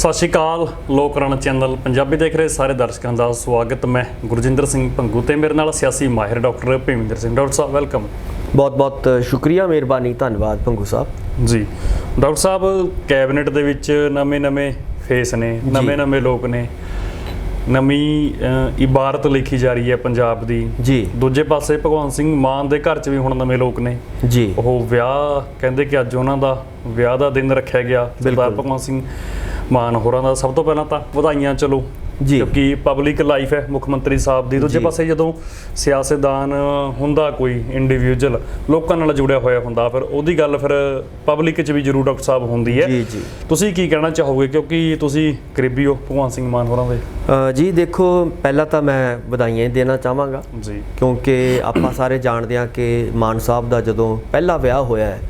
ਸਤਿ ਸ਼੍ਰੀ ਅਕਾਲ। ਲੋਕ ਰਾਣਾ ਚੈਨਲ ਪੰਜਾਬੀ ਦੇਖ ਰਹੇ ਸਾਰੇ ਦਰਸ਼ਕਾਂ ਦਾ ਸਵਾਗਤ। ਮੈਂ ਗੁਰਜਿੰਦਰ ਸਿੰਘ ਭੰਗੂ ਤੇ ਮੇਰੇ ਨਾਲ ਸਿਆਸੀ ਮਾਹਿਰ ਡਾਕਟਰ ਭੀਮਿੰਦਰ ਸਿੰਘ। ਡਾਕਟਰ ਸਾਹਿਬ ਵੈਲਕਮ। ਬਹੁਤ ਬਹੁਤ ਸ਼ੁਕਰੀਆ, ਮਿਹਰਬਾਨੀ, ਧੰਨਵਾਦ ਭੰਗੂ ਸਾਹਿਬ ਜੀ। ਡਾਕਟਰ ਸਾਹਿਬ, ਕੈਬਨਿਟ ਦੇ ਵਿੱਚ ਨਵੇਂ ਫੇਸ ਨੇ, ਨਵੇਂ ਲੋਕ ਨੇ, ਨਵੀਂ ਇਬਾਰਤ ਲਿਖੀ ਜਾ ਰਹੀ ਹੈ ਪੰਜਾਬ ਦੀ ਜੀ। ਦੂਜੇ ਪਾਸੇ ਭਗਵੰਤ ਸਿੰਘ ਮਾਨ ਦੇ ਘਰ 'ਚ ਵੀ ਹੁਣ ਨਵੇਂ ਲੋਕ ਨੇ ਜੀ। ਉਹ ਵਿਆਹ ਕਹਿੰਦੇ ਕਿ ਅੱਜ ਉਹਨਾਂ ਦਾ ਵਿਆਹ ਦਾ ਦਿਨ ਰੱਖਿਆ ਗਿਆ ਸਰਦਾਰ ਭਗਵੰਤ ਸਿੰਘ ਮਾਨ ਹੋਰਾਂ ਦਾ। ਸਭ ਤੋਂ ਪਹਿਲਾਂ ਤਾਂ ਵਧਾਈਆਂ ਚਲੋ ਜੀ, ਕਿਉਂਕਿ ਪਬਲਿਕ ਲਾਈਫ ਹੈ ਮੁੱਖ ਮੰਤਰੀ ਸਾਹਿਬ ਦੀ। ਦੂਜੇ ਪਾਸੇ ਜਦੋਂ ਸਿਆਸਤਦਾਨ ਹੁੰਦਾ ਕੋਈ ਇੰਡੀਵਿਜੂਅਲ ਲੋਕਾਂ ਨਾਲ ਜੁੜਿਆ ਹੋਇਆ ਹੁੰਦਾ, ਫਿਰ ਉਹਦੀ ਗੱਲ ਫਿਰ ਪਬਲਿਕ 'ਚ ਵੀ ਜ਼ਰੂਰ ਡਾਕਟਰ ਸਾਹਿਬ ਹੁੰਦੀ ਹੈ। ਜੀ। ਤੁਸੀਂ ਕੀ ਕਹਿਣਾ ਚਾਹੋਗੇ, ਕਿਉਂਕਿ ਤੁਸੀਂ ਕਰੀਬੀ ਹੋ ਭਗਵੰਤ ਸਿੰਘ ਮਾਨ ਹੋਰਾਂ ਦੇ? ਜੀ ਦੇਖੋ, ਪਹਿਲਾਂ ਤਾਂ ਮੈਂ ਵਧਾਈਆਂ ਦੇਣਾ ਚਾਹਾਂਗਾ ਜੀ, ਕਿਉਂਕਿ ਆਪਾਂ ਸਾਰੇ ਜਾਣਦੇ ਹਾਂ ਕਿ ਮਾਨ ਸਾਹਿਬ ਦਾ ਜਦੋਂ ਪਹਿਲਾ ਵਿਆਹ ਹੋਇਆ ਹੈ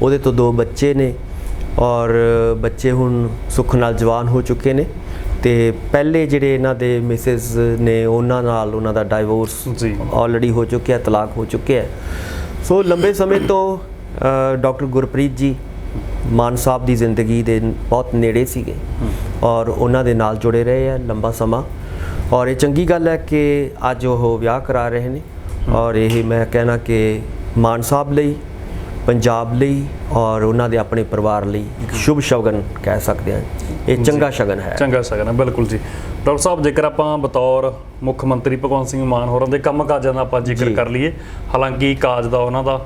ਉਹਦੇ ਤੋਂ 2 ਬੱਚੇ ਨੇ ਔਰ ਬੱਚੇ ਹੁਣ ਸੁੱਖ ਨਾਲ ਜਵਾਨ ਹੋ ਚੁੱਕੇ ਨੇ। ਤੇ ਪਹਿਲੇ ਜਿਹੜੇ ਇਹਨਾਂ ਦੇ ਮਿਸਿਸ ਨੇ ਉਹਨਾਂ ਨਾਲ ਉਹਨਾਂ ਦਾ ਡਾਈਵੋਰਸ ਆਲਰੇਡੀ ਹੋ ਚੁੱਕਿਆ, ਤਲਾਕ ਹੋ ਚੁੱਕਿਆ। ਸੋ ਲੰਬੇ ਸਮੇਂ ਤੋਂ ਡਾਕਟਰ ਗੁਰਪ੍ਰੀਤ ਜੀ ਮਾਨ ਸਾਹਿਬ ਦੀ ਜ਼ਿੰਦਗੀ ਦੇ ਬਹੁਤ ਨੇੜੇ ਸੀਗੇ ਔਰ ਉਹਨਾਂ ਦੇ ਨਾਲ ਜੁੜੇ ਰਹੇ ਆ ਲੰਬਾ ਸਮਾਂ। ਔਰ ਇਹ ਚੰਗੀ ਗੱਲ ਹੈ ਕਿ ਅੱਜ ਉਹ ਵਿਆਹ ਕਰਾ ਰਹੇ ਨੇ ਔਰ ਇਹ ਮੈਂ ਕਹਿਣਾ ਕਿ ਮਾਨ ਸਾਹਿਬ ਲਈ, ਪੰਜਾਬ ਲਈ ਔਰ ਉਹਨਾਂ ਦੇ ਆਪਣੇ ਪਰਿਵਾਰ ਲਈ ਇੱਕ ਸ਼ੁਭ ਸ਼ਗਨ ਕਹਿ ਸਕਦੇ ਹਾਂ। ਇਹ ਚੰਗਾ ਸ਼ਗਨ ਹੈ, ਚੰਗਾ ਸ਼ਗਨ ਹੈ, ਬਿਲਕੁਲ ਜੀ। ਡਾਕਟਰ ਸਾਹਿਬ, ਜੇਕਰ ਆਪਾਂ ਬਤੌਰ ਮੁੱਖ ਮੰਤਰੀ ਭਗਵੰਤ ਸਿੰਘ ਮਾਨ ਹੋਰਾਂ ਦੇ ਕੰਮ ਕਾਜਾਂ ਦਾ ਆਪਾਂ ਜ਼ਿਕਰ ਕਰ ਲਈਏ, ਹਾਲਾਂਕਿ ਕਾਜ ਦਾ ਉਹਨਾਂ ਦਾ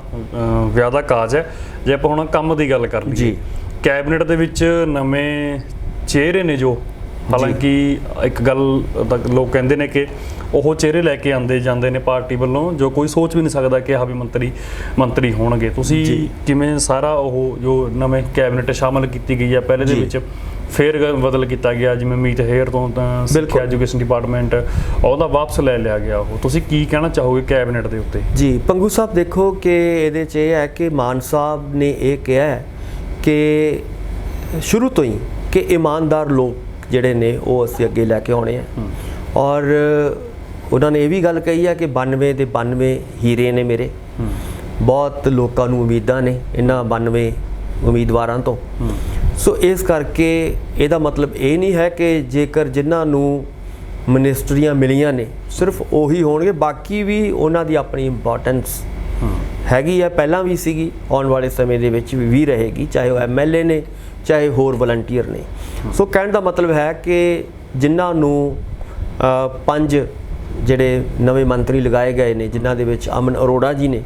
ਵਿਆਹ ਦਾ ਕਾਜ ਹੈ, ਜੇ ਆਪਾਂ ਹੁਣ ਕੰਮ ਦੀ ਗੱਲ ਕਰ ਲਈਏ, ਕੈਬਨਿਟ ਦੇ ਵਿੱਚ ਨਵੇਂ ਚਿਹਰੇ ਨੇ ਜੋ, ਹਾਲਾਂਕਿ ਇੱਕ ਗੱਲ ਤਾਂ ਲੋਕ ਕਹਿੰਦੇ ਨੇ ਕਿ ਉਹ ਚਿਹਰੇ ਲੈ ਕੇ ਆਉਂਦੇ ਜਾਂਦੇ ਨੇ ਪਾਰਟੀ ਵੱਲੋਂ ਜੋ ਕੋਈ ਸੋਚ ਵੀ ਨਹੀਂ ਸਕਦਾ ਕਿ ਆਹ ਵੀ ਮੰਤਰੀ ਹੋਣਗੇ। ਤੁਸੀਂ ਕਿਵੇਂ ਸਾਰਾ ਉਹ ਜੋ ਨਵੇਂ ਕੈਬਨਿਟ ਸ਼ਾਮਲ ਕੀਤੀ ਗਈ ਹੈ, ਪਹਿਲੇ ਦੇ ਵਿੱਚ ਫੇਰ ਬਦਲ ਕੀਤਾ ਗਿਆ, ਜਿਵੇਂ ਮੀਤ ਹੇਅਰ ਤੋਂ ਤਾਂ ਸਿੱਖਿਆ ਐਜੂਕੇਸ਼ਨ ਡਿਪਾਰਟਮੈਂਟ ਉਹਦਾ ਵਾਪਸ ਲੈ ਲਿਆ ਗਿਆ, ਉਹ ਤੁਸੀਂ ਕੀ ਕਹਿਣਾ ਚਾਹੋਗੇ ਕੈਬਨਿਟ ਦੇ ਉੱਤੇ? ਜੀ ਭੰਗੂ ਸਾਹਿਬ, ਦੇਖੋ ਕਿ ਇਹਦੇ 'ਚ ਇਹ ਹੈ ਕਿ ਮਾਨ ਸਾਹਿਬ ਨੇ ਇਹ ਕਿਹਾ ਹੈ ਕਿ ਸ਼ੁਰੂ ਤੋਂ ਹੀ ਕਿ ਇਮਾਨਦਾਰ ਲੋਕ ਜਿਹੜੇ ਨੇ ਉਹ ਅਸੀਂ ਅੱਗੇ ਲੈ ਕੇ ਆਉਣੇ ਆ ਔਰ ਉਹਨਾਂ ਨੇ ਇਹ ਵੀ ਗੱਲ ਕਹੀ ਹੈ ਕਿ 92 ਦੇ 92 ਹੀਰੇ ਨੇ ਮੇਰੇ। ਬਹੁਤ ਲੋਕਾਂ ਨੂੰ ਉਮੀਦਾਂ ਨੇ ਇਹਨਾਂ 92 ਉਮੀਦਵਾਰਾਂ ਤੋਂ। ਸੋ ਇਸ ਕਰਕੇ ਇਹਦਾ ਮਤਲਬ ਇਹ ਨਹੀਂ ਹੈ ਕਿ ਜੇਕਰ ਜਿਨ੍ਹਾਂ ਨੂੰ ਮਿਨਿਸਟਰੀਆਂ ਮਿਲੀਆਂ ਨੇ ਸਿਰਫ ਉਹੀ ਹੋਣਗੇ, ਬਾਕੀ ਵੀ ਉਹਨਾਂ ਦੀ ਆਪਣੀ ਇੰਪੋਰਟੈਂਸ ਹੈਗੀ ਹੈ, ਪਹਿਲਾਂ ਵੀ ਸੀਗੀ, ਆਉਣ ਵਾਲੇ ਸਮੇਂ ਦੇ ਵਿੱਚ ਵੀ ਰਹੇਗੀ, ਚਾਹੇ ਉਹ MLA ਨੇ ਚਾਹੇ ਹੋਰ ਵਲੰਟੀਅਰ ਨੇ। ਸੋ ਕਹਿਣ ਦਾ ਮਤਲਬ ਹੈ ਕਿ ਜਿਨ੍ਹਾਂ ਨੂੰ 5 ਜਿਹੜੇ ਨਵੇਂ ਮੰਤਰੀ ਲਗਾਏ ਗਏ ਨੇ, ਜਿਨ੍ਹਾਂ ਦੇ ਵਿੱਚ ਅਮਨ ਅਰੋੜਾ ਜੀ ਨੇ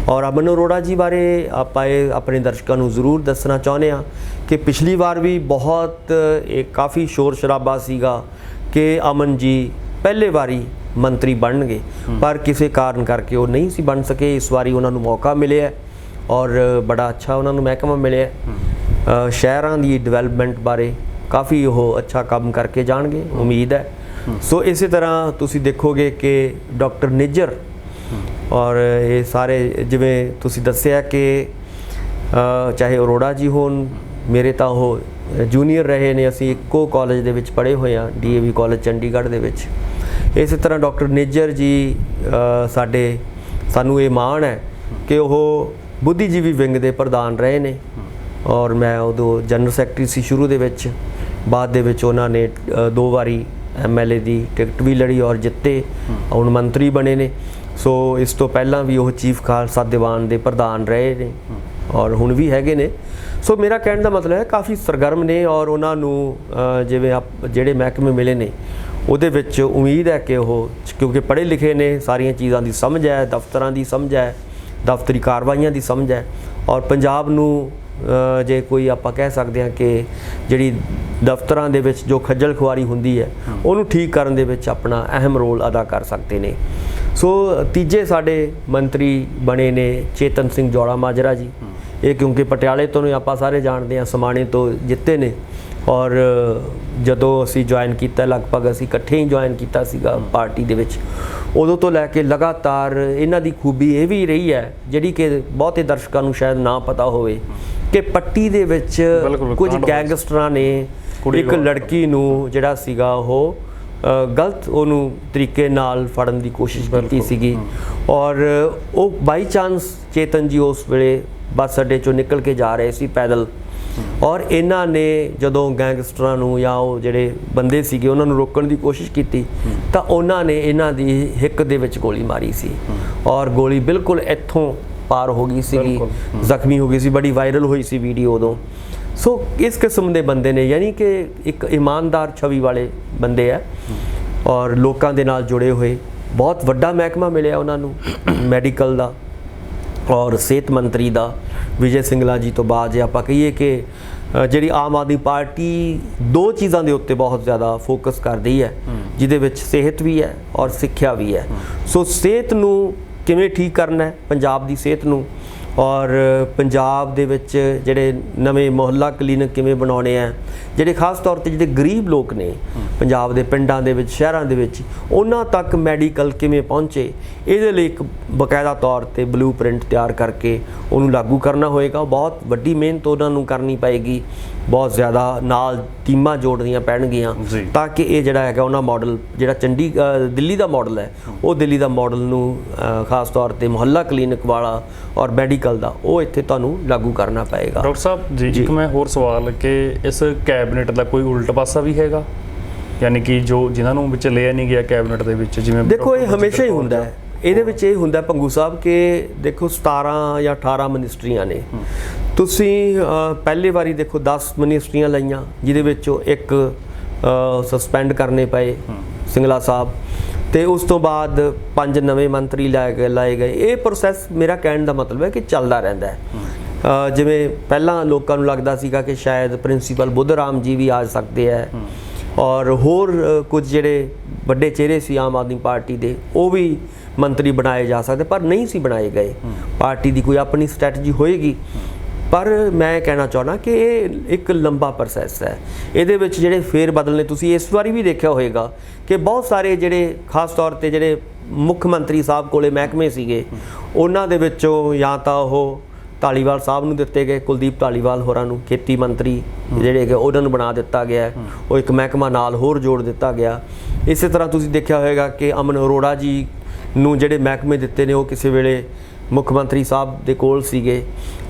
ਔਰ ਅਮਨ ਅਰੋੜਾ ਜੀ ਬਾਰੇ ਆਪਾਂ ਇਹ ਆਪਣੇ ਦਰਸ਼ਕਾਂ ਨੂੰ ਜ਼ਰੂਰ ਦੱਸਣਾ ਚਾਹੁੰਦੇ ਹਾਂ ਕਿ ਪਿਛਲੀ ਵਾਰ ਵੀ ਬਹੁਤ ਕਾਫੀ ਸ਼ੋਰ ਸ਼ਰਾਬਾ ਸੀਗਾ ਕਿ ਅਮਨ ਜੀ ਪਹਿਲੇ ਵਾਰੀ ਮੰਤਰੀ ਬਣਨਗੇ, ਪਰ ਕਿਸੇ ਕਾਰਨ ਕਰਕੇ ਉਹ ਨਹੀਂ ਸੀ ਬਣ ਸਕੇ। ਇਸ ਵਾਰੀ ਉਹਨਾਂ ਨੂੰ ਮੌਕਾ ਮਿਲਿਆ ਔਰ ਬੜਾ ਅੱਛਾ ਉਹਨਾਂ ਨੂੰ ਮਹਿਕਮਾ ਮਿਲਿਆ। ਸ਼ਹਿਰਾਂ ਦੀ ਡਿਵੈਲਪਮੈਂਟ ਬਾਰੇ ਕਾਫੀ ਉਹ ਅੱਛਾ ਕੰਮ ਕਰਕੇ ਜਾਣਗੇ, ਉਮੀਦ ਹੈ। ਸੋ ਇਸੇ ਤਰ੍ਹਾਂ ਤੁਸੀਂ ਦੇਖੋਗੇ ਕਿ ਡਾਕਟਰ ਨਿੱਜਰ ਔਰ ਇਹ ਸਾਰੇ ਜਿਵੇਂ ਤੁਸੀਂ ਦੱਸਿਆ ਕਿ ਚਾਹੇ ਅਰੋੜਾ ਜੀ ਹੋਣ, ਮੇਰੇ ਤਾਂ ਉਹ ਜੂਨੀਅਰ ਰਹੇ ਨੇ, ਅਸੀਂ ਇੱਕੋ ਕਾਲਜ ਦੇ ਵਿੱਚ ਪੜ੍ਹੇ ਹੋਏ ਹਾਂ, DAV ਕਾਲਜ ਚੰਡੀਗੜ੍ਹ ਦੇ ਵਿੱਚ। ਇਸੇ ਤਰ੍ਹਾਂ ਡਾਕਟਰ ਨਿੱਜਰ ਜੀ ਸਾਨੂੰ ਇਹ ਮਾਣ ਹੈ ਕਿ ਉਹ ਬੁੱਧੀਜੀਵੀ ਵਿੰਗ ਦੇ ਪ੍ਰਧਾਨ ਰਹੇ ਨੇ ਔਰ ਮੈਂ ਉਦੋਂ ਜਨਰਲ ਸੈਕਟਰੀ ਸੀ ਸ਼ੁਰੂ ਦੇ ਵਿੱਚ। ਬਾਅਦ ਦੇ ਵਿੱਚ ਉਹਨਾਂ ਨੇ 2 ਵਾਰੀ MLA ਦੀ ਟਿਕਟ ਵੀ ਲੜੀ ਔਰ ਜਿੱਤੇ, ਹੁਣ ਮੰਤਰੀ ਬਣੇ ਨੇ। ਸੋ ਇਸ ਤੋਂ ਪਹਿਲਾਂ ਵੀ ਉਹ ਚੀਫ ਖਾਲਸਾ ਦੀਵਾਨ ਦੇ ਪ੍ਰਧਾਨ ਰਹੇ ਨੇ ਔਰ ਹੁਣ ਵੀ ਹੈਗੇ ਨੇ। ਸੋ ਮੇਰਾ ਕਹਿਣ ਦਾ ਮਤਲਬ ਹੈ ਕਾਫੀ ਸਰਗਰਮ ਨੇ ਔਰ ਉਹਨਾਂ ਨੂੰ ਜਿਵੇਂ ਜਿਹੜੇ ਮਹਿਕਮੇ ਮਿਲੇ ਨੇ ਉਹਦੇ ਵਿੱਚ ਉਮੀਦ ਹੈ ਕਿ ਉਹ, ਕਿਉਂਕਿ ਪੜ੍ਹੇ ਲਿਖੇ ਨੇ, ਸਾਰੀਆਂ ਚੀਜ਼ਾਂ ਦੀ ਸਮਝ ਹੈ, ਦਫ਼ਤਰਾਂ ਦੀ ਸਮਝ ਹੈ, ਦਫ਼ਤਰੀ ਕਾਰਵਾਈਆਂ ਦੀ ਸਮਝ ਹੈ ਔਰ ਪੰਜਾਬ ਨੂੰ ਜੇ ਕੋਈ ਆਪਾਂ ਕਹਿ ਸਕਦੇ ਹਾਂ ਕਿ ਜਿਹੜੀ ਦਫ਼ਤਰਾਂ ਦੇ ਵਿੱਚ ਜੋ ਖੱਜਲ ਖੁਆਰੀ ਹੁੰਦੀ ਹੈ ਉਹਨੂੰ ਠੀਕ ਕਰਨ ਦੇ ਵਿੱਚ ਆਪਣਾ ਅਹਿਮ ਰੋਲ ਅਦਾ ਕਰ ਸਕਦੇ ਨੇ। ਸੋ ਤੀਜੇ ਸਾਡੇ ਮੰਤਰੀ ਬਣੇ ਨੇ ਚੇਤਨ ਸਿੰਘ ਜੌੜਾ ਮਾਜਰਾ ਜੀ। ਇਹ ਕਿਉਂਕਿ ਪਟਿਆਲੇ ਤੋਂ ਨੇ, ਆਪਾਂ ਸਾਰੇ ਜਾਣਦੇ ਹਾਂ, ਸਮਾਣੇ ਤੋਂ ਜਿੱਤੇ ਨੇ ਔਰ ਜਦੋਂ ਅਸੀਂ ਜੁਆਇਨ ਕੀਤਾ, ਲਗਭਗ ਅਸੀਂ ਇਕੱਠੇ ਹੀ ਜੁਆਇਨ ਕੀਤਾ ਸੀਗਾ ਪਾਰਟੀ ਦੇ ਵਿੱਚ, ਉਦੋਂ ਤੋਂ ਲੈ ਕੇ ਲਗਾਤਾਰ ਇਹਨਾਂ ਦੀ ਖੂਬੀ ਇਹ ਵੀ ਰਹੀ ਹੈ ਜਿਹੜੀ ਕਿ ਬਹੁਤੇ ਦਰਸ਼ਕਾਂ ਨੂੰ ਸ਼ਾਇਦ ਨਾ ਪਤਾ ਹੋਵੇ ਕਿ ਪੱਟੀ ਦੇ ਵਿੱਚ ਕੁਝ ਗੈਂਗਸਟਰਾਂ ਨੇ ਇੱਕ ਲੜਕੀ ਨੂੰ ਜਿਹੜਾ ਸੀਗਾ ਉਹ ਗਲਤ ਉਹਨੂੰ ਤਰੀਕੇ ਨਾਲ ਫੜਨ ਦੀ ਕੋਸ਼ਿਸ਼ ਕੀਤੀ ਸੀਗੀ ਔਰ ਉਹ ਬਾਈ ਚਾਂਸ ਚੇਤਨ ਜੀ ਉਸ ਵੇਲੇ ਬੱਸ ਅੱਡੇ ਚੋਂ ਨਿਕਲ ਕੇ ਜਾ ਰਹੇ ਸੀ ਪੈਦਲ ਔਰ ਇਹਨਾਂ ਨੇ ਜਦੋਂ ਗੈਂਗਸਟਰਾਂ ਨੂੰ ਜਾਂ ਉਹ ਜਿਹੜੇ ਬੰਦੇ ਸੀਗੇ ਉਹਨਾਂ ਨੂੰ ਰੋਕਣ ਦੀ ਕੋਸ਼ਿਸ਼ ਕੀਤੀ ਤਾਂ ਉਹਨਾਂ ਨੇ ਇਹਨਾਂ ਦੀ ਹਿੱਕ ਦੇ ਵਿੱਚ ਗੋਲੀ ਮਾਰੀ ਸੀ ਔਰ ਗੋਲੀ ਬਿਲਕੁਲ ਇੱਥੋਂ ਪਾਰ ਹੋ ਗਈ ਸੀਗੀ, ਜ਼ਖਮੀ ਹੋ ਗਈ ਸੀ, ਬੜੀ ਵਾਇਰਲ ਹੋਈ ਸੀ ਵੀਡੀਓ ਉਦੋਂ। ਸੋ ਇਸ ਕਿਸਮ ਦੇ ਬੰਦੇ ਨੇ, ਯਾਨੀ ਕਿ ਇੱਕ ਇਮਾਨਦਾਰ ਛਵੀ ਵਾਲੇ ਬੰਦੇ ਆ ਔਰ ਲੋਕਾਂ ਦੇ ਨਾਲ ਜੁੜੇ ਹੋਏ। ਬਹੁਤ ਵੱਡਾ ਮਹਿਕਮਾ ਮਿਲਿਆ ਉਹਨਾਂ ਨੂੰ ਮੈਡੀਕਲ ਦਾ ਔਰ ਸਿਹਤ ਮੰਤਰੀ ਦਾ। ਵਿਜੇ ਸਿੰਗਲਾ ਜੀ ਤੋਂ ਬਾਅਦ ਜੇ ਆਪਾਂ ਕਹੀਏ ਕਿ ਜਿਹੜੀ ਆਮ ਆਦਮੀ ਪਾਰਟੀ ਦੋ ਚੀਜ਼ਾਂ ਦੇ ਉੱਤੇ ਬਹੁਤ ਜ਼ਿਆਦਾ ਫੋਕਸ ਕਰਦੀ ਹੈ, ਜਿਹਦੇ ਵਿੱਚ ਸਿਹਤ ਵੀ ਹੈ ਔਰ ਸਿੱਖਿਆ ਵੀ ਹੈ। ਸੋ ਸਿਹਤ ਨੂੰ ਕਿਵੇਂ ਠੀਕ ਕਰਨਾ ਹੈ, ਪੰਜਾਬ ਦੀ ਸਿਹਤ ਨੂੰ, ਔਰ ਪੰਜਾਬ ਦੇ ਵਿੱਚ ਜਿਹੜੇ ਨਵੇਂ ਮੁਹੱਲਾ ਕਲੀਨਿਕ ਕਿਵੇਂ ਬਣਾਉਣੇ ਆ, ਜਿਹੜੇ ਖਾਸ ਤੌਰ ਤੇ ਜਿਹੜੇ ਗਰੀਬ ਲੋਕ ਨੇ ਪੰਜਾਬ ਦੇ ਪਿੰਡਾਂ ਦੇ ਵਿੱਚ, ਸ਼ਹਿਰਾਂ ਦੇ ਵਿੱਚ, ਉਹਨਾਂ ਤੱਕ ਮੈਡੀਕਲ ਕਿਵੇਂ ਪਹੁੰਚੇ, ਇਹਦੇ ਲਈ ਇੱਕ ਬਕਾਇਦਾ ਤੌਰ ਤੇ ਬਲੂਪ੍ਰਿੰਟ ਤਿਆਰ ਕਰਕੇ ਉਹਨੂੰ ਲਾਗੂ ਕਰਨਾ ਹੋਏਗਾ। ਬਹੁਤ ਵੱਡੀ ਮਿਹਨਤ ਉਹਨਾਂ ਨੂੰ ਕਰਨੀ ਪਏਗੀ, ਬਹੁਤ ਜ਼ਿਆਦਾ ਨਾਲ ਟੀਮਾਂ ਜੋੜਨੀਆਂ ਪੈਣਗੀਆਂ ਤਾਂ ਕਿ ਇਹ ਜਿਹੜਾ ਹੈਗਾ ਉਹਨਾਂ ਮਾਡਲ ਜਿਹੜਾ ਦਿੱਲੀ ਦਾ ਮਾਡਲ ਹੈ, ਉਹ ਦਿੱਲੀ ਦਾ ਮਾਡਲ ਨੂੰ ਖਾਸ ਤੌਰ ਤੇ ਮੁਹੱਲਾ ਕਲੀਨਿਕ ਵਾਲਾ ਔਰ ਮੈਡੀਕਲ ਦਾ ਉਹ ਇੱਥੇ ਤੁਹਾਨੂੰ ਲਾਗੂ ਕਰਨਾ ਪਏਗਾ। ਡਾਕਟਰ ਸਾਹਿਬ ਜੀ ਇੱਕ ਮੈਂ ਹੋਰ ਸਵਾਲ ਕਿ ਇਸ ਕੈਬਨਿਟ ਦਾ ਕੋਈ ਉਲਟ ਪਾਸਾ ਵੀ ਹੈਗਾ, ਯਾਨੀ ਕਿ ਜੋ ਜਿਨ੍ਹਾਂ ਨੂੰ ਵਿੱਚ ਲਿਆ ਨਹੀਂ ਗਿਆ ਕੈਬਨਿਟ ਦੇ ਵਿੱਚ? ਜਿਵੇਂ ਦੇਖੋ ਇਹ ਹਮੇਸ਼ਾ ਹੀ ਹੁੰਦਾ ਹੈ, ਇਹਦੇ ਵਿੱਚ ਇਹ ਹੁੰਦਾ ਭੰਗੂ ਸਾਹਿਬ ਕਿ ਦੇਖੋ 17 ਜਾਂ 18 ਮਿਨਿਸਟਰੀਆਂ ਨੇ, ਤੁਸੀਂ ਪਹਿਲੀ ਵਾਰੀ ਦੇਖੋ 10 ਮਿਨਿਸਟਰੀਆਂ ਲਈਆਂ, ਜਿਹਦੇ ਵਿੱਚੋਂ ਇੱਕ ਸਸਪੈਂਡ ਕਰਨੇ ਪਏ ਸਿੰਗਲਾ ਸਾਹਿਬ, ਤੇ ਉਸ ਤੋਂ ਬਾਅਦ 5 ਨਵੇਂ ਮੰਤਰੀ ਲਾਏ ਗਏ। ਇਹ ਪ੍ਰੋਸੈਸ ਮੇਰਾ ਕਹਿਣ ਦਾ ਮਤਲਬ ਹੈ ਕਿ ਚੱਲਦਾ ਰਹਿੰਦਾ ਹੈ। ਜਿਵੇਂ ਪਹਿਲਾਂ ਲੋਕਾਂ ਨੂੰ ਲੱਗਦਾ ਸੀਗਾ ਕਿ ਸ਼ਾਇਦ ਪ੍ਰਿੰਸੀਪਲ ਬੁੱਧ ਰਾਮ ਜੀ ਵੀ ਆ ਸਕਦੇ ਹੈ ਔਰ ਹੋਰ ਕੁਝ ਜਿਹੜੇ ਵੱਡੇ ਚਿਹਰੇ ਸੀ ਆਮ ਆਦਮੀ ਪਾਰਟੀ ਦੇ ਉਹ ਵੀ ਮੰਤਰੀ ਬਣਾਏ ਜਾ ਸਕਦੇ, ਪਰ ਨਹੀਂ ਸੀ ਬਣਾਏ ਗਏ। ਪਾਰਟੀ ਦੀ ਕੋਈ ਆਪਣੀ ਸਟ੍ਰੈਟਜੀ ਹੋਏਗੀ, ਪਰ ਮੈਂ ਕਹਿਣਾ ਚਾਹੁੰਦਾ ਕਿ ਇਹ ਇੱਕ ਲੰਬਾ ਪ੍ਰੋਸੈਸ ਹੈ। ਇਹਦੇ ਵਿੱਚ ਜਿਹੜੇ ਫੇਰ ਬਦਲ ਨੇ, ਤੁਸੀਂ ਇਸ ਵਾਰੀ ਵੀ ਦੇਖਿਆ ਹੋਏਗਾ ਕਿ ਬਹੁਤ ਸਾਰੇ ਜਿਹੜੇ ਖਾਸ ਤੌਰ ਤੇ ਜਿਹੜੇ ਮੁੱਖ ਮੰਤਰੀ ਸਾਹਿਬ ਕੋਲੇ ਮਹਿਕਮੇ ਸੀਗੇ, ਉਹਨਾਂ ਦੇ ਵਿੱਚੋਂ ਜਾਂ ਤਾਂ ਉਹ ਧਾਲੀਵਾਲ ਸਾਹਿਬ ਨੂੰ ਦਿੱਤੇ ਗਏ, ਕੁਲਦੀਪ ਧਾਲੀਵਾਲ ਹੋਰਾਂ ਨੂੰ ਖੇਤੀ ਮੰਤਰੀ ਜਿਹੜੇ ਹੈਗੇ ਉਹਨਾਂ ਨੂੰ ਬਣਾ ਦਿੱਤਾ ਗਿਆ, ਉਹ ਇੱਕ ਮਹਿਕਮਾ ਨਾਲ ਹੋਰ ਜੋੜ ਦਿੱਤਾ ਗਿਆ। ਇਸੇ ਤਰ੍ਹਾਂ ਤੁਸੀਂ ਦੇਖਿਆ ਹੋਏਗਾ ਕਿ ਅਮਨ ਅਰੋੜਾ ਜੀ ਨੂੰ ਜਿਹੜੇ ਮਹਿਕਮੇ ਦਿੱਤੇ ਨੇ ਉਹ ਕਿਸੇ ਵੇਲੇ ਮੁੱਖ ਮੰਤਰੀ ਸਾਹਿਬ ਦੇ ਕੋਲ ਸੀਗੇ।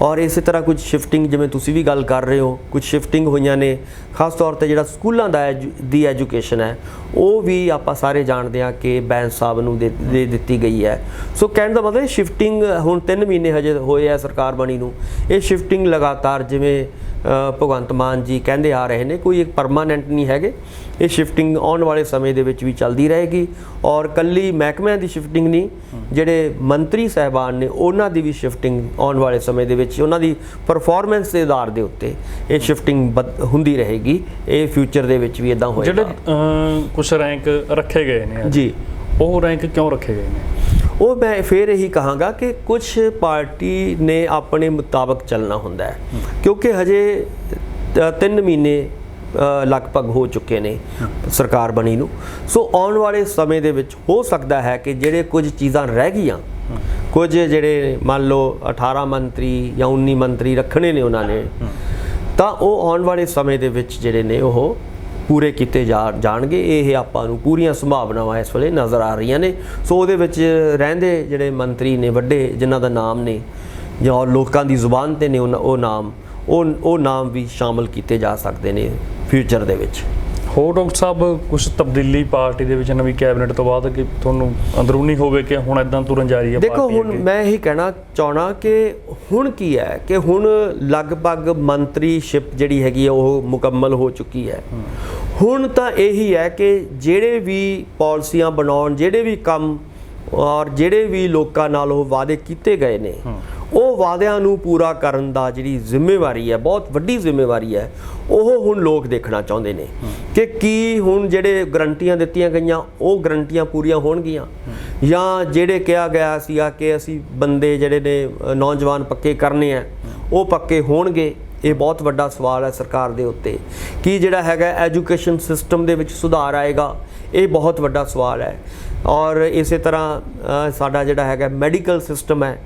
ਔਰ ਇਸੇ ਤਰ੍ਹਾਂ ਕੁਝ ਸ਼ਿਫਟਿੰਗ, ਜਿਵੇਂ ਤੁਸੀਂ ਵੀ ਗੱਲ ਕਰ ਰਹੇ ਹੋ, ਕੁਝ ਸ਼ਿਫਟਿੰਗ ਹੋਈਆਂ ਨੇ। ਖਾਸ ਤੌਰ ਤੇ ਜਿਹੜਾ ਸਕੂਲਾਂ ਦੀ ਐਜੂਕੇਸ਼ਨ ਹੈ ਉਹ ਵੀ ਆਪਾਂ ਸਾਰੇ ਜਾਣਦੇ ਹਾਂ ਕਿ ਬੈਂਸ ਸਾਹਿਬ ਨੂੰ ਦੇ ਦਿੱਤੀ ਗਈ ਹੈ। ਸੋ ਕਹਿਣ ਦਾ ਮਤਲਬ ਸ਼ਿਫਟਿੰਗ ਹੁਣ 3 ਮਹੀਨੇ ਹਜੇ ਹੋਏ ਆ ਸਰਕਾਰ ਬਣੀ ਨੂੰ, ਇਹ ਸ਼ਿਫਟਿੰਗ ਲਗਾਤਾਰ ਜਿਵੇਂ ਭਗਵੰਤ ਮਾਨ ਜੀ ਕਹਿੰਦੇ ਆ ਰਹੇ ਨੇ, ਕੋਈ ਇੱਕ ਪਰਮਾਨੈਂਟ ਨਹੀਂ ਹੈਗੇ। ਇਹ ਸ਼ਿਫਟਿੰਗ ਆਉਣ ਵਾਲੇ ਸਮੇਂ ਦੇ ਵਿੱਚ ਵੀ ਚੱਲਦੀ ਰਹੇਗੀ ਔਰ ਕੱਲੀ ਮਹਿਕਮਿਆਂ ਦੀ ਸ਼ਿਫਟਿੰਗ ਨਹੀਂ, ਜਿਹੜੇ ਮੰਤਰੀ ਸਾਹਿਬਾਨ ਨੇ ਉਹਨਾਂ ਦੀ ਵੀ ਸ਼ਿਫਟਿੰਗ ਆਉਣ ਵਾਲੇ ਸਮੇਂ ਦੇ ਵਿੱਚ ਉਹਨਾਂ ਦੀ ਪਰਫਾਰਮੈਂਸ ਦੇ ਆਧਾਰ ਦੇ ਉੱਤੇ ਇਹ ਸ਼ਿਫਟਿੰਗ ਹੁੰਦੀ ਰਹੇਗੀ। ਇਹ ਫਿਊਚਰ ਦੇ ਵਿੱਚ ਵੀ ਇਦਾਂ ਹੋਏਗਾ। ਜਿਹੜੇ ਕੁਝ ਰੈਂਕ ਰੱਖੇ ਗਏ ਨੇ ਜੀ, ਉਹ ਰੈਂਕ ਕਿਉਂ ਰੱਖੇ ਗਏ ਨੇ? ਉਹ ਮੈਂ ਫਿਰ ਇਹੀ ਕਹਾਂਗਾ ਕਿ ਕੁਝ ਪਾਰਟੀ ਨੇ ਆਪਣੇ ਮੁਤਾਬਕ ਚੱਲਣਾ ਹੁੰਦਾ ਹੈ, ਕਿਉਂਕਿ ਹਜੇ 3 ਮਹੀਨੇ ਲਗਭਗ ਹੋ ਚੁੱਕੇ ਨੇ ਸਰਕਾਰ ਬਣੀ ਨੂੰ। ਸੋ ਆਉਣ ਵਾਲੇ ਸਮੇਂ ਦੇ ਵਿੱਚ ਹੋ ਸਕਦਾ ਹੈ ਕਿ ਜਿਹੜੇ ਕੁਝ ਚੀਜ਼ਾਂ ਰਹਿ ਗਈਆਂ, ਕੁਝ ਜਿਹੜੇ ਮੰਨ ਲਓ 18 ਮੰਤਰੀ ਜਾਂ 19 ਮੰਤਰੀ ਰੱਖਣੇ ਨੇ ਉਹਨਾਂ ਨੇ, ਤਾਂ ਉਹ ਆਉਣ ਵਾਲੇ ਸਮੇਂ ਦੇ ਵਿੱਚ ਜਿਹੜੇ ਨੇ ਉਹ ਪੂਰੇ ਕੀਤੇ ਜਾਣਗੇ। ਇਹ ਆਪਾਂ ਨੂੰ ਪੂਰੀਆਂ ਸੰਭਾਵਨਾਵਾਂ ਇਸ ਵੇਲੇ ਨਜ਼ਰ ਆ ਰਹੀਆਂ ਨੇ। ਸੋ ਉਹਦੇ ਵਿੱਚ ਰਹਿੰਦੇ ਜਿਹੜੇ ਮੰਤਰੀ ਨੇ ਵੱਡੇ, ਜਿਨ੍ਹਾਂ ਦਾ ਨਾਮ ਨੇ ਜਾਂ ਲੋਕਾਂ ਦੀ ਜ਼ੁਬਾਨ ਤੇ ਨੇ ਉਹ ਨਾਮ ਵੀ ਸ਼ਾਮਲ ਕੀਤੇ ਜਾ ਸਕਦੇ ਨੇ ਫਿਊਚਰ ਦੇ ਵਿੱਚ। ਹੋਰ ਡਾਕਟਰ ਸਾਹਿਬ ਕੁਝ ਤਬਦੀਲੀ ਪਾਰਟੀ ਦੇ ਵਿੱਚ ਨਵੀਂ ਕੈਬਨਿਟ ਤੋਂ ਬਾਅਦ ਕਿ ਤੁਹਾਨੂੰ ਅੰਦਰੂਨੀ ਹੋਵੇ ਕਿ ਹੁਣ ਇਦਾਂ ਤੁਰਨ ਜਾ ਰਹੀ ਹੈ? ਦੇਖੋ ਹੁਣ ਮੈਂ ਇਹੀ ਕਹਿਣਾ ਚਾਹਣਾ ਕਿ ਹੁਣ ਕੀ ਹੈ ਕਿ ਹੁਣ ਲਗਭਗ ਮੰਤਰੀਸ਼ਿਪ ਜਿਹੜੀ ਹੈਗੀ ਹੈ ਉਹ ਮੁਕੰਮਲ ਹੋ ਚੁੱਕੀ ਹੈ। ਹੁਣ ਤਾਂ ਇਹੀ ਹੈ ਕਿ ਜਿਹੜੇ ਵੀ ਪਾਲਿਸੀਆਂ ਬਣਾਉਣ, ਜਿਹੜੇ ਵੀ ਕੰਮ ਔਰ ਜਿਹੜੇ ਵੀ ਲੋਕਾਂ ਨਾਲ ਉਹ ਵਾਅਦੇ ਕੀਤੇ ਗਏ ਨੇ, ਉਹ ਵਾਅਦਿਆਂ ਨੂੰ ਪੂਰਾ ਕਰਨ ਦਾ ਜਿਹੜੀ ਜ਼ਿੰਮੇਵਾਰੀ ਹੈ, ਬਹੁਤ ਵੱਡੀ ਜ਼ਿੰਮੇਵਾਰੀ ਹੈ, ਉਹ ਹੁਣ ਲੋਕ ਦੇਖਣਾ ਚਾਹੁੰਦੇ ਨੇ ਕਿ ਕੀ ਹੁਣ ਜਿਹੜੇ ਗਰੰਟੀਆਂ ਦਿੱਤੀਆਂ ਗਈਆਂ ਉਹ ਗਰੰਟੀਆਂ ਪੂਰੀਆਂ ਹੋਣਗੀਆਂ, ਜਾਂ ਜਿਹੜੇ ਕਿਹਾ ਗਿਆ ਸੀਗਾ ਕਿ ਅਸੀਂ ਬੰਦੇ ਜਿਹੜੇ ਨੇ ਨੌਜਵਾਨ ਪੱਕੇ ਕਰਨੇ ਆ ਉਹ ਪੱਕੇ ਹੋਣਗੇ। ਇਹ ਬਹੁਤ ਵੱਡਾ ਸਵਾਲ ਹੈ ਸਰਕਾਰ ਦੇ ਉੱਤੇ। ਕੀ ਜਿਹੜਾ ਹੈਗਾ ਐਜੂਕੇਸ਼ਨ ਸਿਸਟਮ ਦੇ ਵਿੱਚ ਸੁਧਾਰ ਆਏਗਾ, ਇਹ ਬਹੁਤ ਵੱਡਾ ਸਵਾਲ ਹੈ। ਔਰ ਇਸੇ ਤਰ੍ਹਾਂ ਸਾਡਾ ਜਿਹੜਾ ਹੈਗਾ ਮੈਡੀਕਲ ਸਿਸਟਮ ਹੈ,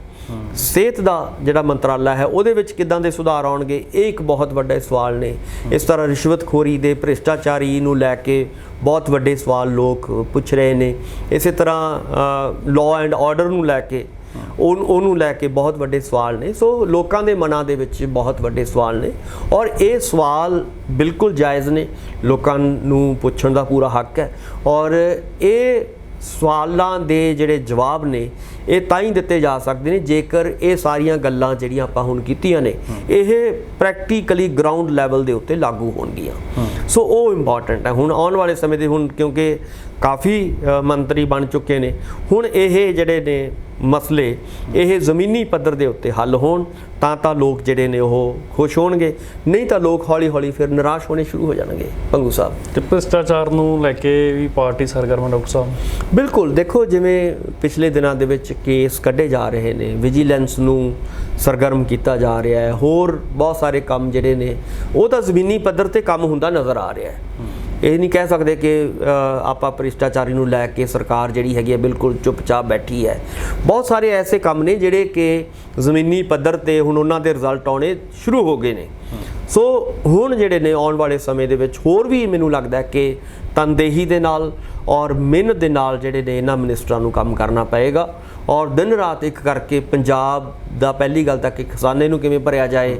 ਸਿਹਤ ਦਾ ਜਿਹੜਾ ਮੰਤਰਾਲਾ ਹੈ ਉਹਦੇ ਵਿੱਚ ਕਿੱਦਾਂ ਦੇ ਸੁਧਾਰ ਆਉਣਗੇ, ਇਹ ਇੱਕ ਬਹੁਤ ਵੱਡੇ ਸਵਾਲ ਨੇ। ਇਸ ਤਰ੍ਹਾਂ ਰਿਸ਼ਵਤਖੋਰੀ ਦੇ, ਭ੍ਰਿਸ਼ਟਾਚਾਰੀ ਨੂੰ ਲੈ ਕੇ ਬਹੁਤ ਵੱਡੇ ਸਵਾਲ ਲੋਕ ਪੁੱਛ ਰਹੇ ਨੇ। ਇਸੇ ਤਰ੍ਹਾਂ ਲਾਅ ਐਂਡ ਆਰਡਰ ਨੂੰ ਲੈ ਕੇ ਉਹਨੂੰ ਲੈ ਕੇ ਬਹੁਤ ਵੱਡੇ ਸਵਾਲ ਨੇ। ਸੋ ਲੋਕਾਂ ਦੇ ਮਨਾਂ ਦੇ ਵਿੱਚ ਬਹੁਤ ਵੱਡੇ ਸਵਾਲ ਨੇ ਔਰ ਇਹ ਸਵਾਲ ਬਿਲਕੁਲ ਜਾਇਜ਼ ਨੇ, ਲੋਕਾਂ ਨੂੰ ਪੁੱਛਣ ਦਾ ਪੂਰਾ ਹੱਕ ਹੈ ਔਰ ਇਹ ਸਵਾਲਾਂ ਦੇ ਜਿਹੜੇ ਜਵਾਬ ਨੇ ਇਹ ਤਾਂ ਹੀ ਦਿੱਤੇ ਜਾ ਸਕਦੇ ਨੇ ਜੇਕਰ ਇਹ ਸਾਰੀਆਂ ਗੱਲਾਂ ਜਿਹੜੀਆਂ ਆਪਾਂ ਹੁਣ ਕੀਤੀਆਂ ਨੇ ਇਹ ਪ੍ਰੈਕਟੀਕਲੀ ਗਰਾਊਂਡ ਲੈਵਲ ਦੇ ਉੱਤੇ ਲਾਗੂ ਹੋਣਗੀਆਂ। ਸੋ ਉਹ ਇੰਪੋਰਟੈਂਟ ਹੈ। ਹੁਣ ਆਉਣ ਵਾਲੇ ਸਮੇਂ ਦੇ ਹੁਣ ਕਿਉਂਕਿ ਕਾਫੀ ਮੰਤਰੀ ਬਣ ਚੁੱਕੇ ਨੇ, ਹੁਣ ਇਹ ਜਿਹੜੇ ਨੇ ਮਸਲੇ ਇਹ ਜ਼ਮੀਨੀ ਪੱਧਰ ਦੇ ਉੱਤੇ ਹੱਲ ਹੋਣ ਤਾਂ ਲੋਕ ਜਿਹੜੇ ਨੇ ਉਹ ਖੁਸ਼ ਹੋਣਗੇ, ਨਹੀਂ ਤਾਂ ਲੋਕ ਹੌਲੀ ਹੌਲੀ ਫਿਰ ਨਿਰਾਸ਼ ਹੋਣੇ ਸ਼ੁਰੂ ਹੋ ਜਾਣਗੇ। ਪੰਗੂ ਸਾਹਿਬ, ਤੇ ਭ੍ਰਿਸ਼ਟਾਚਾਰ ਨੂੰ ਲੈ ਕੇ ਵੀ ਪਾਰਟੀ ਸਰਗਰਮ ਹੈ ਡਾਕਟਰ ਸਾਹਿਬ? ਬਿਲਕੁਲ, ਦੇਖੋ ਜਿਵੇਂ ਪਿਛਲੇ ਦਿਨਾਂ ਦੇ ਵਿੱਚ ਕੇਸ ਕੱਢੇ ਜਾ ਰਹੇ ਨੇ, ਵਿਜੀਲੈਂਸ ਨੂੰ ਸਰਗਰਮ ਕੀਤਾ ਜਾ ਰਿਹਾ ਹੈ, ਹੋਰ ਬਹੁਤ ਸਾਰੇ ਕੰਮ ਜਿਹੜੇ ਨੇ ਉਹ ਤਾਂ ਜ਼ਮੀਨੀ ਪੱਧਰ ਤੇ ਕੰਮ ਹੁੰਦਾ ਨਜ਼ਰ ਆ ਰਿਹਾ ਹੈ। ਇਹ ਨਹੀਂ ਕਹਿ ਸਕਦੇ ਕਿ ਆਪਾਂ ਭ੍ਰਿਸ਼ਟਾਚਾਰੀ ਨੂੰ ਲੈ ਕੇ ਸਰਕਾਰ ਜਿਹੜੀ ਹੈਗੀ ਹੈ ਬਿਲਕੁਲ ਚੁੱਪਚਾਪ ਬੈਠੀ ਹੈ। ਬਹੁਤ ਸਾਰੇ ਐਸੇ ਕੰਮ ਨੇ ਜਿਹੜੇ ਕਿ ਜ਼ਮੀਨੀ ਪੱਧਰ ਤੇ ਹੁਣ ਉਹਨਾਂ ਦੇ ਰਿਜ਼ਲਟ ਆਉਣੇ ਸ਼ੁਰੂ ਹੋ ਗਏ ਨੇ। ਸੋ ਹੁਣ ਜਿਹੜੇ ਨੇ ਆਉਣ ਵਾਲੇ ਸਮੇਂ ਦੇ ਵਿੱਚ ਹੋਰ ਵੀ ਮੈਨੂੰ ਲੱਗਦਾ ਕਿ ਤਨਦੇਹੀ ਦੇ ਨਾਲ ਔਰ ਮਿਹਨਤ ਦੇ ਨਾਲ ਜਿਹੜੇ ਨੇ ਇਹਨਾਂ ਮਿਨਿਸਟਰਾਂ ਨੂੰ ਕੰਮ ਕਰਨਾ ਪਏਗਾ ਔਰ ਦਿਨ ਰਾਤ ਇੱਕ ਕਰਕੇ ਪੰਜਾਬ ਦਾ ਪਹਿਲੀ ਗੱਲ ਤਾਂ ਕਿ ਖਜ਼ਾਨੇ ਨੂੰ ਕਿਵੇਂ ਭਰਿਆ ਜਾਏ,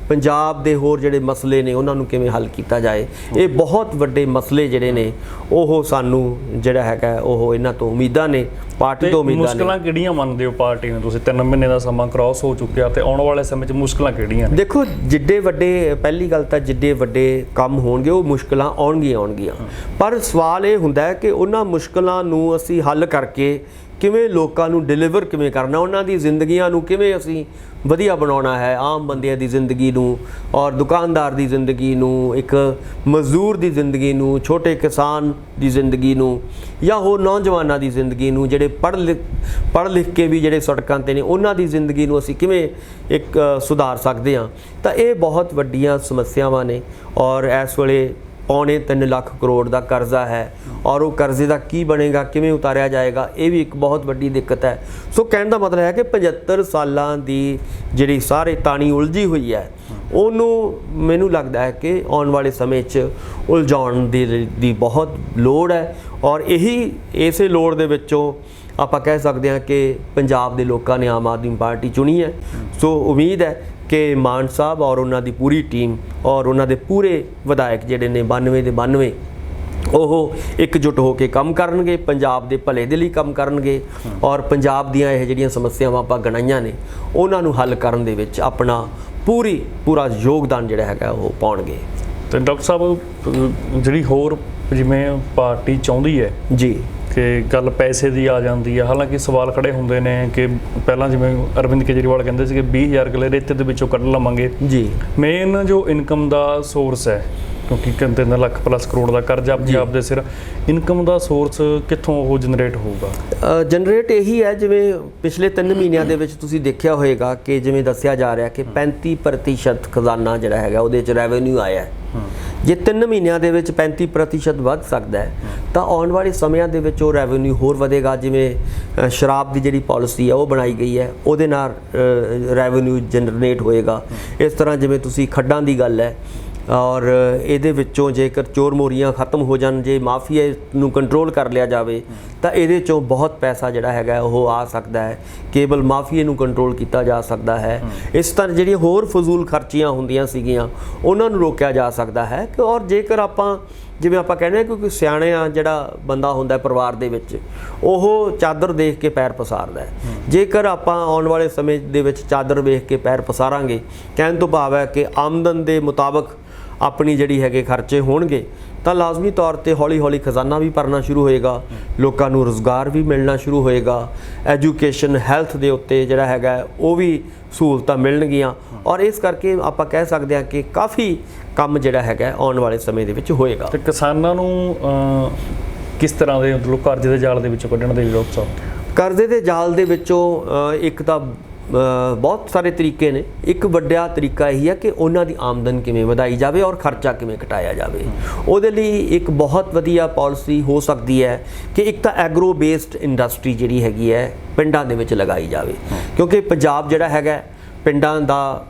ਪੰਜਾਬ ਦੇ ਹੋਰ ਜਿਹੜੇ ਮਸਲੇ ਨੇ ਉਹਨਾਂ ਨੂੰ ਕਿਵੇਂ ਹੱਲ ਕੀਤਾ ਜਾਏ। ਇਹ ਬਹੁਤ ਵੱਡੇ ਮਸਲੇ ਜਿਹੜੇ ਨੇ ਉਹ ਸਾਨੂੰ ਜਿਹੜਾ ਹੈਗਾ ਉਹ ਇਹਨਾਂ ਤੋਂ ਉਮੀਦਾਂ ਨੇ, ਪਾਰਟੀ ਤੋਂ ਉਮੀਦਾਂ ਨੇ। ਮੁਸ਼ਕਲਾਂ ਕਿਹੜੀਆਂ ਮੰਨਦੇ ਹੋ ਪਾਰਟੀ ਨੂੰ ਤੁਸੀਂ? 3 ਮਹੀਨੇ ਦਾ ਸਮਾਂ ਕ੍ਰਾਸ ਹੋ ਚੁੱਕਿਆ ਤੇ ਆਉਣ ਵਾਲੇ ਸਮੇਂ 'ਚ ਮੁਸ਼ਕਲਾਂ ਕਿਹੜੀਆਂ ਨੇ? ਦੇਖੋ, ਜਿੱਡੇ ਵੱਡੇ ਪਹਿਲੀ ਗੱਲ ਤਾਂ ਜਿੱਡੇ ਵੱਡੇ ਕੰਮ ਹੋਣਗੇ ਉਹ ਮੁਸ਼ਕਲਾਂ ਆਉਣਗੀਆਂ, ਪਰ ਸਵਾਲ ਇਹ ਹੁੰਦਾ ਹੈ ਕਿ ਉਹਨਾਂ ਮੁਸ਼ਕਲਾਂ ਨੂੰ ਅਸੀਂ ਹੱਲ ਕਰਕੇ ਕਿਵੇਂ ਲੋਕਾਂ ਨੂੰ ਡਿਲੀਵਰ ਕਿਵੇਂ ਕਰਨਾ, ਉਹਨਾਂ ਦੀ ਜ਼ਿੰਦਗੀਆਂ ਨੂੰ ਕਿਵੇਂ ਅਸੀਂ ਵਧੀਆ ਬਣਾਉਣਾ ਹੈ, ਆਮ ਬੰਦਿਆਂ ਦੀ ਜ਼ਿੰਦਗੀ ਨੂੰ ਔਰ ਦੁਕਾਨਦਾਰ ਦੀ ਜ਼ਿੰਦਗੀ ਨੂੰ, ਇੱਕ ਮਜ਼ਦੂਰ ਦੀ ਜ਼ਿੰਦਗੀ ਨੂੰ, ਛੋਟੇ ਕਿਸਾਨ ਦੀ ਜ਼ਿੰਦਗੀ ਨੂੰ ਜਾਂ ਹੋਰ ਨੌਜਵਾਨਾਂ ਦੀ ਜ਼ਿੰਦਗੀ ਨੂੰ, ਜਿਹੜੇ ਪੜ੍ਹ ਲਿਖ ਕੇ ਵੀ ਜਿਹੜੇ ਸੜਕਾਂ 'ਤੇ ਨੇ ਉਹਨਾਂ ਦੀ ਜ਼ਿੰਦਗੀ ਨੂੰ ਅਸੀਂ ਕਿਵੇਂ ਇੱਕ ਸੁਧਾਰ ਸਕਦੇ ਹਾਂ। ਤਾਂ ਇਹ ਬਹੁਤ ਵੱਡੀਆਂ ਸਮੱਸਿਆਵਾਂ ਨੇ ਔਰ ਇਸ ਵੇਲੇ ਪੌਣੇ 3 ਲੱਖ ਕਰੋੜ ਦਾ ਕਰਜ਼ਾ ਹੈ ਔਰ ਉਹ ਕਰਜ਼ੇ ਦਾ ਕੀ ਬਣੇਗਾ, ਕਿਵੇਂ ਉਤਾਰਿਆ ਜਾਏਗਾ, ਇਹ ਵੀ ਇੱਕ ਬਹੁਤ ਵੱਡੀ ਦਿੱਕਤ ਹੈ। ਸੋ ਕਹਿਣ ਦਾ ਮਤਲਬ ਹੈ ਕਿ 75 ਸਾਲਾਂ ਦੀ ਜਿਹੜੀ ਸਾਰੇ ਤਾਣੀ ਉਲਝੀ ਹੋਈ ਹੈ ਉਹਨੂੰ ਮੈਨੂੰ ਲੱਗਦਾ ਹੈ ਕਿ ਆਉਣ ਵਾਲੇ ਸਮੇਂ 'ਚ ਉਲਝਾਉਣ ਦੀ ਬਹੁਤ ਲੋੜ ਹੈ ਔਰ ਇਸੇ ਲੋੜ ਦੇ ਵਿੱਚੋਂ ਆਪਾਂ ਕਹਿ ਸਕਦੇ ਹਾਂ ਕਿ ਪੰਜਾਬ ਦੇ ਲੋਕਾਂ ਨੇ ਆਮ ਆਦਮੀ ਪਾਰਟੀ ਚੁਣੀ ਹੈ। ਸੋ ਉਮੀਦ ਹੈ ਕਿ ਮਾਨ ਸਾਹਿਬ ਔਰ ਉਹਨਾਂ ਦੀ ਪੂਰੀ ਟੀਮ ਔਰ ਉਹਨਾਂ ਦੇ ਪੂਰੇ ਵਿਧਾਇਕ ਜਿਹੜੇ ਨੇ 92 ਦੇ 92 ਉਹ ਇਕਜੁੱਟ ਹੋ ਕੇ ਕੰਮ ਕਰਨਗੇ, ਪੰਜਾਬ ਦੇ ਭਲੇ ਦੇ ਲਈ ਕੰਮ ਕਰਨਗੇ ਔਰ ਪੰਜਾਬ ਦੀਆਂ ਇਹ ਜਿਹੜੀਆਂ ਸਮੱਸਿਆਵਾਂ ਆਪਾਂ ਗਣਾਈਆਂ ਨੇ ਉਹਨਾਂ ਨੂੰ ਹੱਲ ਕਰਨ ਦੇ ਵਿੱਚ ਆਪਣਾ ਪੂਰਾ ਯੋਗਦਾਨ ਜਿਹੜਾ ਹੈਗਾ ਉਹ ਪਾਉਣਗੇ। ਤੇ ਡਾਕਟਰ ਸਾਹਿਬ, ਜਿਹੜੀ ਹੋਰ ਜਿਵੇਂ ਪਾਰਟੀ ਚਾਹੁੰਦੀ ਹੈ ਜੀ ਕਿ ਗੱਲ ਪੈਸੇ ਦੀ ਆ ਜਾਂਦੀ ਹੈ, ਹਾਲਾਂਕਿ ਸਵਾਲ ਖੜੇ ਹੁੰਦੇ ਨੇ ਕਿ ਪਹਿਲਾਂ ਜਿਵੇਂ ਅਰਵਿੰਦ ਕੇਜਰੀਵਾਲ ਕਹਿੰਦੇ ਸੀ ਕਿ 20,000 ਕਿੱਲੇ ਰੇਤੇ ਦੇ ਵਿੱਚੋਂ ਕੱਢ ਲਵਾਂਗੇ ਜੀ। ਮੇਨ ਜੋ ਇਨਕਮ ਦਾ ਸੋਰਸ ਹੈ, ਕਿਉਂਕਿ 3 ਲੱਖ ਪਲੱਸ ਕਰੋੜ ਦਾ ਕਰਜ਼ਾ ਪੰਜਾਬ ਦੇ ਸਿਰ, ਇਨਕਮ ਦਾ ਸੋਰਸ ਕਿੱਥੋਂ ਉਹ ਜਨਰੇਟ ਹੋਊਗਾ? ਜਨਰੇਟ ਇਹੀ ਹੈ, ਜਿਵੇਂ ਪਿਛਲੇ 3 ਮਹੀਨਿਆਂ ਦੇ ਵਿੱਚ ਤੁਸੀਂ ਦੇਖਿਆ ਹੋਏਗਾ ਕਿ ਜਿਵੇਂ ਦੱਸਿਆ ਜਾ ਰਿਹਾ ਕਿ 35% ਖਜ਼ਾਨਾ ਜਿਹੜਾ ਹੈਗਾ ਉਹਦੇ 'ਚ ਰੈਵਨਿਊ ਆਇਆ ਹੈ। ਜੇ 3 ਮਹੀਨਿਆਂ ਦੇ ਵਿੱਚ 35% ਵੱਧ ਸਕਦਾ ਹੈ ਤਾਂ ਆਉਣ ਵਾਲੇ ਸਮਿਆਂ ਦੇ ਵਿੱਚ ਉਹ ਰੈਵਨਿਊ ਹੋਰ ਵਧੇਗਾ। ਜਿਵੇਂ ਸ਼ਰਾਬ ਦੀ ਜਿਹੜੀ ਪਾਲਿਸੀ ਹੈ ਉਹ ਬਣਾਈ ਗਈ ਹੈ, ਉਹਦੇ ਨਾਲ ਰੈਵਨਿਊ ਜਨਰੇਟ ਹੋਏਗਾ। ਇਸ ਤਰ੍ਹਾਂ ਜਿਵੇਂ ਤੁਸੀਂ ਖੱਡਾਂ ਦੀ ਗੱਲ ਹੈ ਔਰ ਇਹਦੇ ਵਿੱਚੋਂ ਜੇਕਰ ਚੋਰ ਮੋਰੀਆਂ ਖਤਮ ਹੋ ਜਾਣ, ਜੇ ਮਾਫੀਆ ਨੂੰ ਕੰਟਰੋਲ ਕਰ ਲਿਆ ਜਾਵੇ ਤਾਂ ਇਹਦੇ 'ਚੋਂ ਬਹੁਤ ਪੈਸਾ ਜਿਹੜਾ ਹੈਗਾ ਉਹ ਆ ਸਕਦਾ ਹੈ। ਕੇਵਲ ਮਾਫੀਏ ਨੂੰ ਕੰਟਰੋਲ ਕੀਤਾ ਜਾ ਸਕਦਾ ਹੈ। ਇਸ ਤਰ੍ਹਾਂ ਜਿਹੜੀਆਂ ਹੋਰ ਫਜ਼ੂਲ ਖਰਚੀਆਂ ਹੁੰਦੀਆਂ ਸੀਗੀਆਂ ਉਹਨਾਂ ਨੂੰ ਰੋਕਿਆ ਜਾ ਸਕਦਾ ਹੈ। ਕਿ ਔਰ ਜੇਕਰ ਆਪਾਂ ਜਿਵੇਂ ਆਪਾਂ ਕਹਿੰਦੇ ਹਾਂ ਕਿਉਂਕਿ ਸਿਆਣਿਆਂ ਜਿਹੜਾ ਬੰਦਾ ਹੁੰਦਾ ਪਰਿਵਾਰ ਦੇ ਵਿੱਚ ਉਹ ਚਾਦਰ ਦੇਖ ਕੇ ਪੈਰ ਪਸਾਰਦਾ ਹੈ। ਜੇਕਰ ਆਪਾਂ ਆਉਣ ਵਾਲੇ ਸਮੇਂ ਦੇ ਵਿੱਚ ਚਾਦਰ ਵੇਖ ਕੇ ਪੈਰ ਪਸਾਰਾਂਗੇ, ਕਹਿਣ ਤੋਂ ਭਾਵ ਹੈ ਕਿ ਆਮਦਨ ਦੇ ਮੁਤਾਬਕ ਆਪਣੀ ਜਿਹੜੀ ਹੈਗੇ ਖਰਚੇ ਹੋਣਗੇ ਤਾਂ ਲਾਜ਼ਮੀ ਤੌਰ ਤੇ ਹੌਲੀ ਖਜ਼ਾਨਾ ਵੀ ਭਰਨਾ ਸ਼ੁਰੂ ਹੋਏਗਾ, ਲੋਕਾਂ ਨੂੰ ਰੁਜ਼ਗਾਰ ਵੀ ਮਿਲਣਾ ਸ਼ੁਰੂ ਹੋਏਗਾ, ਐਜੂਕੇਸ਼ਨ ਹੈਲਥ ਦੇ ਉੱਤੇ ਜਿਹੜਾ ਹੈਗਾ ਉਹ ਵੀ ਸਹੂਲਤਾਂ ਮਿਲਣਗੀਆਂ ਔਰ ਇਸ ਕਰਕੇ ਆਪਾਂ ਕਹਿ ਸਕਦੇ ਹਾਂ ਕਿ ਕਾਫੀ ਕੰਮ ਜਿਹੜਾ ਹੈਗਾ ਆਉਣ ਵਾਲੇ ਸਮੇਂ ਦੇ ਵਿੱਚ ਹੋਏਗਾ। ਤੇ ਕਿਸਾਨਾਂ ਨੂੰ ਕਿਸ ਤਰ੍ਹਾਂ ਦੇ ਮਤਲਬ ਕਰਜ਼ੇ ਦੇ ਜਾਲ ਦੇ ਵਿੱਚੋਂ ਕੱਢਣ ਦੇ ਲਈ ਡਾਕਟਰ ਸਾਹਿਬ? ਕਰਜ਼ੇ ਦੇ ਜਾਲ ਦੇ ਵਿੱਚੋਂ ਇੱਕ ਤਾਂ ਬਹੁਤ ਸਾਰੇ ਤਰੀਕੇ ਨੇ। ਇੱਕ ਵੱਡਾ ਤਰੀਕਾ ਇਹੀ ਹੈ ਕਿ ਉਹਨਾਂ ਦੀ ਆਮਦਨ ਕਿਵੇਂ ਵਧਾਈ ਜਾਵੇ ਔਰ ਖਰਚਾ ਕਿਵੇਂ ਘਟਾਇਆ ਜਾਵੇ। ਉਹਦੇ ਲਈ ਇੱਕ ਬਹੁਤ ਵਧੀਆ ਪਾਲਿਸੀ ਹੋ ਸਕਦੀ ਹੈ ਕਿ ਇੱਕ ਤਾਂ ਐਗਰੋ ਬੇਸਡ ਇੰਡਸਟਰੀ ਜਿਹੜੀ ਹੈਗੀ ਹੈ ਪਿੰਡਾਂ ਦੇ ਵਿੱਚ ਲਗਾਈ ਜਾਵੇ, ਕਿਉਂਕਿ ਪੰਜਾਬ ਜਿਹੜਾ ਹੈਗਾ ਪਿੰਡਾਂ ਦਾ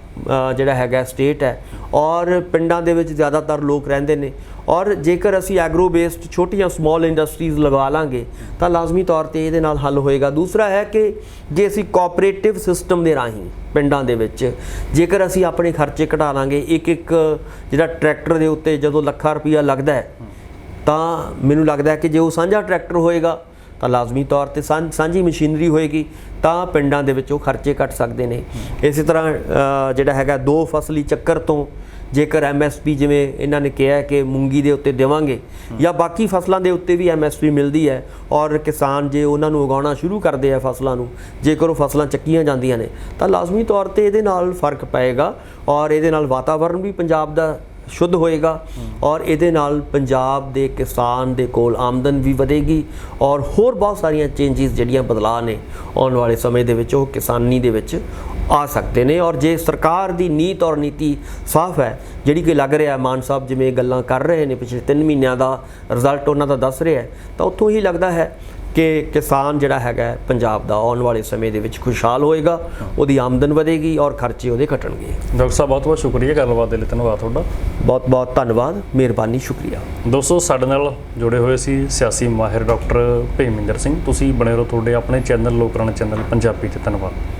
ਜਿਹੜਾ ਹੈਗਾ ਸਟੇਟ ਹੈ ਔਰ ਪਿੰਡਾਂ ਦੇ ਵਿੱਚ ਜ਼ਿਆਦਾਤਰ ਲੋਕ ਰਹਿੰਦੇ ਨੇ ਔਰ ਜੇਕਰ ਅਸੀਂ ਐਗਰੋ ਬੇਸਡ ਛੋਟੀਆਂ ਸਮਾਲ ਇੰਡਸਟਰੀਜ਼ ਲਗਾ ਲਾਂਗੇ ਤਾਂ ਲਾਜ਼ਮੀ ਤੌਰ ਤੇ ਇਹਦੇ ਨਾਲ ਹੱਲ ਹੋਏਗਾ। ਦੂਸਰਾ ਹੈ ਕਿ ਜੇ ਅਸੀਂ ਕੋਆਪਰੇਟਿਵ ਸਿਸਟਮ ਦੇ ਰਾਹੀਂ ਪਿੰਡਾਂ ਦੇ ਵਿੱਚ ਜੇਕਰ ਅਸੀਂ ਆਪਣੇ ਖਰਚੇ ਘਟਾ ਲਾਂਗੇ, ਇੱਕ ਜਿਹੜਾ ਟਰੈਕਟਰ ਦੇ ਉੱਤੇ ਜਦੋਂ ਲੱਖਾਂ ਰੁਪਈਆ ਲੱਗਦਾ ਹੈ ਤਾਂ ਮੈਨੂੰ ਲੱਗਦਾ ਹੈ ਕਿ ਜੇ ਉਹ ਸਾਂਝਾ ਟਰੈਕਟਰ ਹੋਏਗਾ ਤਾਂ ਲਾਜ਼ਮੀ ਤੌਰ ਤੇ ਸਾਂਝੀ ਮਸ਼ੀਨਰੀ ਹੋਏਗੀ ਤਾਂ ਪਿੰਡਾਂ ਦੇ ਵਿੱਚ ਉਹ ਖਰਚੇ ਘਟ ਸਕਦੇ ਨੇ। ਇਸੇ ਤਰ੍ਹਾਂ ਜਿਹੜਾ ਹੈਗਾ 2 ਫਸਲੀ ਚੱਕਰ ਤੋਂ ਜੇਕਰ MSP ਜਿਵੇਂ ਇਹਨਾਂ ਨੇ ਕਿਹਾ ਕਿ ਮੂੰਗੀ ਦੇ ਉੱਤੇ ਦੇਵਾਂਗੇ ਜਾਂ ਬਾਕੀ ਫਸਲਾਂ ਦੇ ਉੱਤੇ ਵੀ MSP ਮਿਲਦੀ ਹੈ ਔਰ ਕਿਸਾਨ ਜੇ ਉਹਨਾਂ ਨੂੰ ਉਗਾਉਣਾ ਸ਼ੁਰੂ ਕਰਦੇ ਆ ਫਸਲਾਂ ਨੂੰ, ਜੇਕਰ ਉਹ ਫਸਲਾਂ ਚੱਕੀਆਂ ਜਾਂਦੀਆਂ ਨੇ ਤਾਂ ਲਾਜ਼ਮੀ ਤੌਰ ਤੇ ਇਹਦੇ ਨਾਲ ਫਰਕ ਪਏਗਾ ਔਰ ਇਹਦੇ ਨਾਲ ਵਾਤਾਵਰਣ ਵੀ ਪੰਜਾਬ ਦਾ ਸ਼ੁੱਧ ਹੋਏਗਾ ਔਰ ਇਹਦੇ ਨਾਲ ਪੰਜਾਬ ਦੇ ਕਿਸਾਨ ਦੇ ਕੋਲ ਆਮਦਨ ਵੀ ਵਧੇਗੀ ਔਰ ਹੋਰ ਬਹੁਤ ਸਾਰੀਆਂ ਚੇਂਜਿਸ ਜਿਹੜੀਆਂ ਬਦਲਾਅ ਨੇ ਆਉਣ ਵਾਲੇ ਸਮੇਂ ਦੇ ਵਿੱਚ ਉਹ ਕਿਸਾਨੀ ਦੇ ਵਿੱਚ ਆ ਸਕਦੇ ਨੇ। ਔਰ ਜੇ ਸਰਕਾਰ ਦੀ ਨੀਤ ਔਰ ਨੀਤੀ ਸਾਫ਼ ਹੈ, ਜਿਹੜੀ ਕਿ ਲੱਗ ਰਿਹਾ ਮਾਨ ਸਾਹਿਬ ਜਿਵੇਂ ਗੱਲਾਂ ਕਰ ਰਹੇ ਨੇ ਪਿਛਲੇ 3 ਮਹੀਨਿਆਂ ਦਾ ਰਿਜ਼ਲਟ ਉਹਨਾਂ ਦਾ ਦੱਸ ਰਿਹਾ ਤਾਂ ਉੱਥੋਂ ਹੀ ਲੱਗਦਾ ਹੈ ਕਿ ਕਿਸਾਨ ਜਿਹੜਾ ਹੈਗਾ ਪੰਜਾਬ ਦਾ ਆਉਣ ਵਾਲੇ ਸਮੇਂ ਦੇ ਵਿੱਚ ਖੁਸ਼ਹਾਲ ਹੋਏਗਾ, ਉਹਦੀ ਆਮਦਨ ਵਧੇਗੀ ਔਰ ਖਰਚੇ ਉਹਦੇ ਘਟਣਗੇ। ਡਾਕਟਰ ਸਾਹਿਬ ਬਹੁਤ ਬਹੁਤ ਸ਼ੁਕਰੀਆ ਗੱਲਬਾਤ ਦੇ ਲਈ, ਧੰਨਵਾਦ ਤੁਹਾਡਾ। ਬਹੁਤ ਬਹੁਤ ਧੰਨਵਾਦ, ਮਿਹਰਬਾਨੀ, ਸ਼ੁਕਰੀਆ। ਦੋਸਤੋ ਸਾਡੇ ਨਾਲ ਜੁੜੇ ਹੋਏ ਸੀ ਸਿਆਸੀ ਮਾਹਿਰ ਡਾਕਟਰ ਭੇਮਿੰਦਰ ਸਿੰਘ। ਤੁਸੀਂ ਬਣੇ ਰਹੋ ਤੁਹਾਡੇ ਆਪਣੇ ਚੈਨਲ ਲੋਕਰਾਣਾ ਚੈਨਲ ਪੰਜਾਬੀ 'ਤੇ। ਧੰਨਵਾਦ।